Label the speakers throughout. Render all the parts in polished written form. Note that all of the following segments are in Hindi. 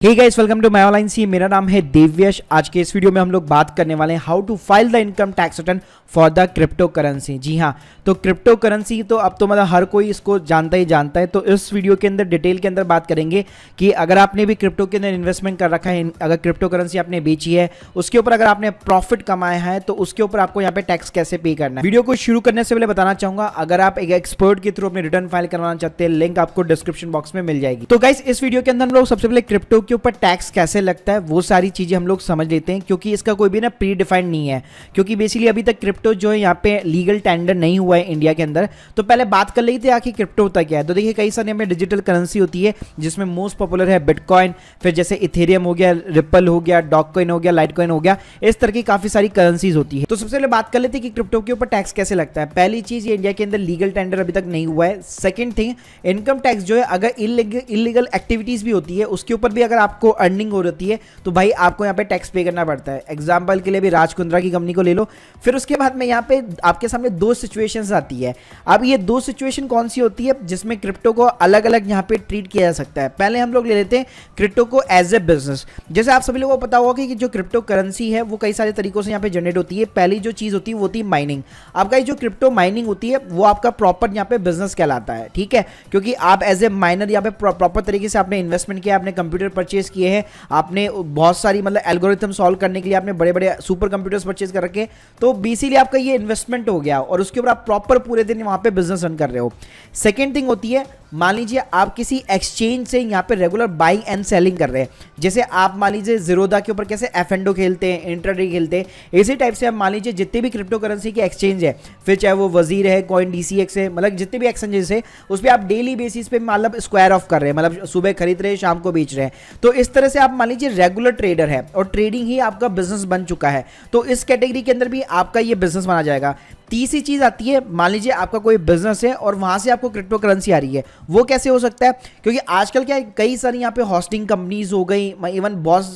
Speaker 1: Hey guys, welcome to my online C. मेरा नाम है देव्यश। आज के इस वीडियो में हम लोग बात करने वाले हैं how to file the income tax return for the crypto currency. जी हाँ, तो क्रिप्टो करेंसी तो अब तो मतलब हर कोई इसको जानता ही जानता है। तो इस वीडियो के अंदर डिटेल के अंदर बात करेंगे कि अगर आपने भी क्रिप्टो के अंदर इन्वेस्टमेंट कर रखा है, अगर क्रिप्टो करेंसी आपने बेची है, उसके ऊपर अगर आपने प्रॉफिट कमाया है तो उसके ऊपर आपको यहाँ पे टैक्स कैसे पे करना है। वीडियो को शुरू करने से पहले बताना चाहूंगा, अगर आप एक एक्सपर्ट के थ्रू अपने रिटर्न फाइल करवाना चाहते हैं, लिंक आपको डिस्क्रिप्शन बॉक्स में मिल जाएगी। तो गाइस, इस वीडियो के अंदर हम लोग सबसे पहले क्रिप्टो के ऊपर टैक्स कैसे लगता है वो सारी चीजें हम लोग समझ लेते हैं, क्योंकि इसका कोई भी ना प्री डिफाइंड नहीं है। क्योंकि बेसिकली अभी तक क्रिप्टो जो है यहाँ पे लीगल टेंडर नहीं हुआ है इंडिया के अंदर। तो पहले बात कर लेते हैं आखिर क्रिप्टो होता क्या है। तो देखिए, कई सारी हमें डिजिटल करेंसी होती है जिसमें मोस्ट पॉपुलर है बिटकॉइन, फिर जैसे इथेरियम हो गया, रिपल हो गया, डॉगकॉइन हो गया, लाइटकॉइन हो गया। इस तरह की काफी सारी करेंसीज होती है। तो सबसे पहले बात कर लेते हैं कि क्रिप्टो के ऊपर टैक्स कैसे लगता है। पहली चीज, ये इंडिया के अंदर लीगल टेंडर अभी तक नहीं हुआ है। सेकंड थिंग, इनकम टैक्स जो है अगर इलीगल एक्टिविटीज भी होती है उसके ऊपर भी अगर आपको अर्निंग हो रही है तो भाई आपको यहाँ पे टैक्स पे करना पड़ता है। एग्जांपल के लिए भी राज कुंद्रा की कंपनी को ले लो। फिर उसके बाद में यहाँ पे आपके सामने दो सिचुएशंस आती है। अब ये दो सिचुएशन कौन सी होती है जिसमें क्रिप्टो को अलग अलग यहाँ पे ट्रीट किया जा सकता है। पहले हम लोग ले लेते हैं क्रिप्टो को एज ए बिजनेस। जैसे आप सभी लोगों को पता होगा कि जो क्रिप्टो करेंसी है वो कई सारे तरीकों से यहाँ पे जनरेट होती है। पहली जो चीज होती है वो होती है माइनिंग। आपका जो क्रिप्टो माइनिंग होती है वो आपका प्रॉपर यहाँ पे बिजनेस कहलाता है, ठीक है। क्योंकि आप एज ए माइनर यहाँ पे प्रॉपर तरीके से आपने इन्वेस्टमेंट किया, आपने कंप्यूटर परचेज किए हैं, आपने बहुत सारी मतलब एल्गोरिथम सॉल्व करने के लिए आपने बड़े बड़े सुपर कंप्यूटर्स परचेज कर रखे। तो बेसिकली आपका ये इन्वेस्टमेंट हो गया और उसके ऊपर आप प्रॉपर पूरे दिन वहां पे बिजनेस रन कर रहे हो। सेकेंड थिंग होती है, मान लीजिए आप किसी एक्सचेंज से यहाँ पे रेगुलर बाइंग एंड सेलिंग कर रहे हैं। जैसे आप मान लीजिए जीरोधा के ऊपर कैसे एफएनडो खेलते हैं, इंट्राडे खेलते हैं, इसी टाइप से आप मान लीजिए जितने भी क्रिप्टो करेंसी के एक्सचेंज है, फिर चाहे वो वजीर है, कॉइन डीसीएक्स है, मतलब जितने भी एक्सचेंजेस है उस पर आप डेली बेसिस पे मतलब स्क्वायर ऑफ कर रहे हैं, मतलब सुबह खरीद रहे हैं, शाम को बेच रहे हैं। तो इस तरह से आप मान लीजिए रेगुलर ट्रेडर है और ट्रेडिंग ही आपका बिजनेस बन चुका है। तो इस कैटेगरी के अंदर भी आपका ये बिजनेस माना जाएगा। तीसरी चीज आती है, मान लीजिए आपका कोई बिजनेस है और वहां से आपको क्रिप्टो करेंसी आ रही है। वो कैसे हो सकता है? क्योंकि आजकल क्या है, कई सारी यहाँ पे होस्टिंग कंपनीज हो गई, इवन बॉस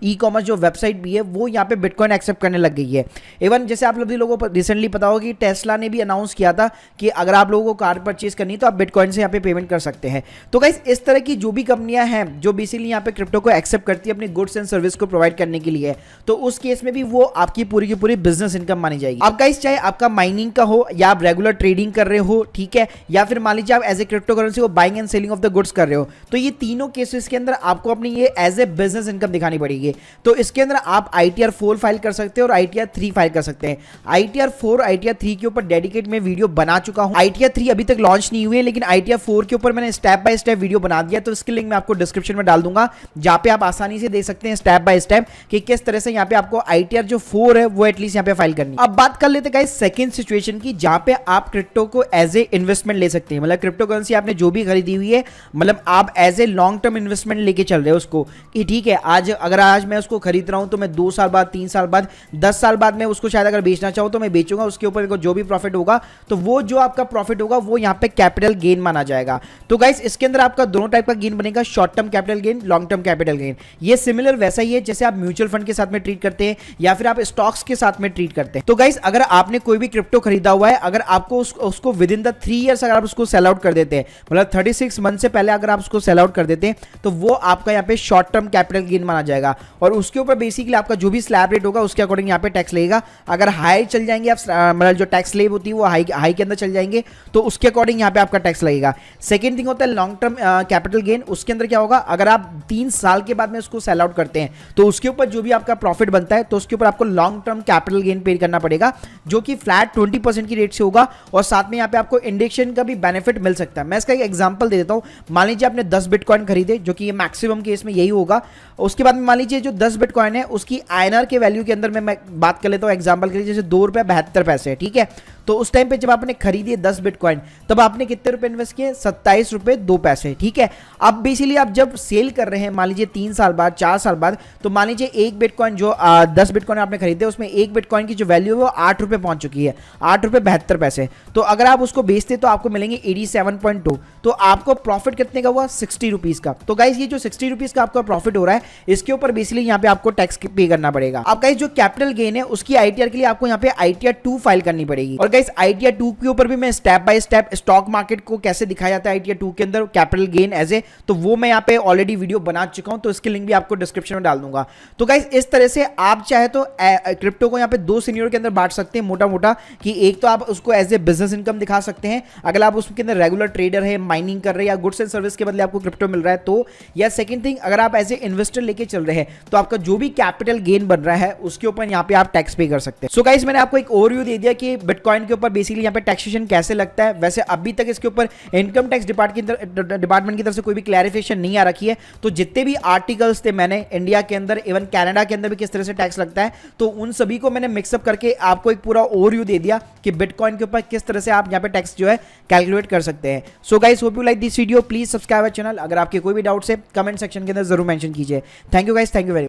Speaker 1: ई कॉमर्स जो वेबसाइट भी है वो यहाँ पे बिटकॉइन एक्सेप्ट करने लग गई है। इवन जैसे आप लोगों को रिसेंटली पता होगा कि टेस्ला ने भी अनाउंस किया था कि अगर आप लोगों को कार परचेज करनी है तो आप बिटकॉइन से यहाँ पे पेमेंट कर सकते हैं। तो गाइस, इस तरह की जो भी कंपनियां हैं जो बेसिकली यहाँ पे क्रिप्टो को एक्सेप्ट करती है अपनी गुड्स एंड सर्विस को प्रोवाइड करने के लिए, तो उस केस में भी वो आपकी पूरी की पूरी बिजनेस इनकम मानी जाएगी। अब गाइस, चाहे आपका माइनिंग का हो या आप रेगुलर ट्रेडिंग कर रहे हो, ठीक है, या फिर मान लीजिए आप एज ए क्रिप्टो करेंसी को buying and selling of the goods कर रहे हो, तो ये तीनों केसेस के अंदर आपको अपनी ये एज ए बिजनेस इनकम दिखानी पड़ेगी। तो इसके अंदर आप ITR 4 फाइल कर सकते हैं और ITR 3 फाइल कर सकते हैं। ITR 4 ITR 3 के ऊपर डेडिकेट में वीडियो बना चुका हूं। ITR 3 अभी तक लॉन्च नहीं हुई है, लेकिन ITR 4 के ऊपर मैंने स्टेप बाय स्टेप वीडियो बना दिया। तो इसकी लिंक मैं आपको डिस्क्रिप्शन में डाल दूंगा, जहां पे आप आसानी से देख सकते हैं स्टेप बाय स्टेप कि किस तरह से यहाँ पे आपको ITR जो 4 है वो एटलीस्ट यहाँ पे फाइल करनी है। अब बात कर लेते हैं सेकंड सिचुएशन की, जहां पे आप क्रिप्टो को एज ए इन्वेस्टमेंट ले सकते हैं। मतलब क्रिप्टो करेंसी आपने जो भी खरीदी हुई है, मतलब आप as a long term investment लेके चल रहे हो उसको, कि ठीक है, आज मैं उसको खरीद रहा हूं तो मैं 2 साल बाद, 3 साल बाद, 10 साल बाद मैं उसको शायद अगर बेचना चाहूं तो मैं बेचूंगा। उसके ऊपर जो भी प्रॉफिट होगा तो वो जो आपका प्रॉफिट होगा वो यहाँ पे कैपिटल गेन माना जाएगा। तो गाइस, इसके अंदर आपका दोनों टाइप का गेन बनेगा, short term capital gain, long term capital gain. ये सिमिलर वैसा ही है जैसे आप म्यूचुअल फंड के साथ में ट्रीट करते हैं या फिर आप स्टॉक्स के साथ में ट्रीट करते हैं। तो गाइस, अगर आपने कोई भी क्रिप्टो खरीदा हुआ है, अगर आपको उसको विद इन द 3 इयर्स अगर आप उसको सेल आउट कर देते हैं, मतलब 36 मंथ से पहले अगर आप उसको सेल आउट कर देते हैं, तो वो आपका यहाँ पे शॉर्ट टर्म कैपिटल गेन माना जाएगा। और उसके ऊपर बेसिकली आपका जो भी स्लैब रेट होगा उसके अकॉर्डिंग यहाँ पे टैक्स लगेगा। अगर हाई चल जाएंगे आप, मतलब जो टैक्स स्लैब होती है वो हाई के अंदर चल जाएंगे, तो उसके अकॉर्डिंग यहाँ पे आपका टैक्स लगेगा। सेकेंड थिंग होता है लॉन्ग टर्म कैपिटल गेन। उसके अंदर क्या होगा, अगर आप 3 साल के बाद में उसको सेल आउट करते हैं तो उसके ऊपर जो भी आपका प्रॉफिट बनता है तो उसके ऊपर आपको लॉन्ग टर्म कैपिटल गेन पे करना पड़ेगा, जो कि फ्लैट 20% की रेट से होगा। और साथ में यहाँ पे आपको इंडेक्शन का भी बेनिफिट मिल सकता है। मैं इसका एक एग्जांपल दे देता हूं। मान लीजिए आपने 10 बिटकॉइन खरीदे, जो कि ये मैक्सिमम केस में यही होगा। उसके बाद में मान लीजिए जो 10 बिटकॉइन है उसकी INR के वैल्यू के अंदर मैं बात कर लेता हूं एग्जांपल के लिए, जैसे ₹2.72, ठीक है। तो उस टाइम पे जब आपने खरीदी 10 बिटकॉइन, तब आपने कितने रुपए इन्वेस्ट किए? ₹27.02, ठीक है। अब बेसिकली आप जब सेल कर रहे हैं, मान लीजिए 3 साल बाद, 4 साल बाद, तो मान लीजिए एक बिटकॉइन जो 10 बिटकॉइन आपने खरीदे उसमें एक बिटकॉइन की जो वैल्यू है वो ₹8 पहुंच चुकी है, ₹8.72। तो अगर आप उसको बेचते तो आपको मिलेंगे 87.2। तो आपको प्रॉफिट कितने का हुआ? ₹60 का। तो गाइस, ये जो ₹60 का आपका प्रॉफिट हो रहा है, इसके ऊपर बेसिकली यहाँ पे आपको टैक्स पे करना पड़ेगा। अब गाइस, जो कैपिटल गेन है उसकी ITR के लिए आपको यहाँ पे ITR 2 फाइल करनी पड़ेगी। और गाइस आइडिया 2 के ऊपर भी मैं step by step stock market को कैसे दिखाया जाता है आइडिया 2 के अंदर कैपिटल गेन एज ए, तो वो मैं यहाँ पे ऑलरेडी वीडियो बना चुका हूं, तो इसकी लिंक भी आपको डिस्क्रिप्शन में डाल दूंगा। तो गाइस इस तरह से आप चाहे तो क्रिप्टो को यहाँ पे 2 सीनियर के अंदर बांट सकते हैं मोटा मोटा, कि एक तो आप उसको एज ए बिजनेस इनकम दिखा सकते हैं अगर आप उसके अंदर रेगुलर ट्रेडर है, माइनिंग कर रहे हैं या गुड्स एंड सर्विस के बदले आपको क्रिप्टो मिल रहा है तो, या सेकंड थिंग अगर आप एज ए इन्वेस्टर लेके चल रहे हैं तो आपका जो भी कैपिटल गेन बन रहा है उसके ऊपर यहाँ पे आप टैक्स पे कर सकते हैं। सो गाइस मैंने आपको एक ओवरव्यू दे दिया कि बिटकॉइन के ऊपर बेसिकली यहाँ पे टैक्सेशन कैसे लगता है। वैसे अभी तक इसके ऊपर इनकम टैक्स डिपार्टमेंट की तरफ से कोई भी क्लैरिफिकेशन नहीं आ रखी है, तो जितने भी आर्टिकल्स थे मैंने इंडिया के अंदर इवन कनाडा के अंदर भी किस तरह से टैक्स लगता है, तो उन सभी को मैंने मिक्सअप करके आपको एक पूरा ओवरव्यू दे दिया कि बिटकॉइन के ऊपर किस तरह से आप यहाँ पे टैक्स जो है कैलकुलेट कर सकते हैं। So guys hope you like this video, please subscribe our channel. अगर आपके कोई भी डाउट्स है कमेंट सेक्शन के अंदर जरूर मेंशन कीजिए। Thank you guys, thank you very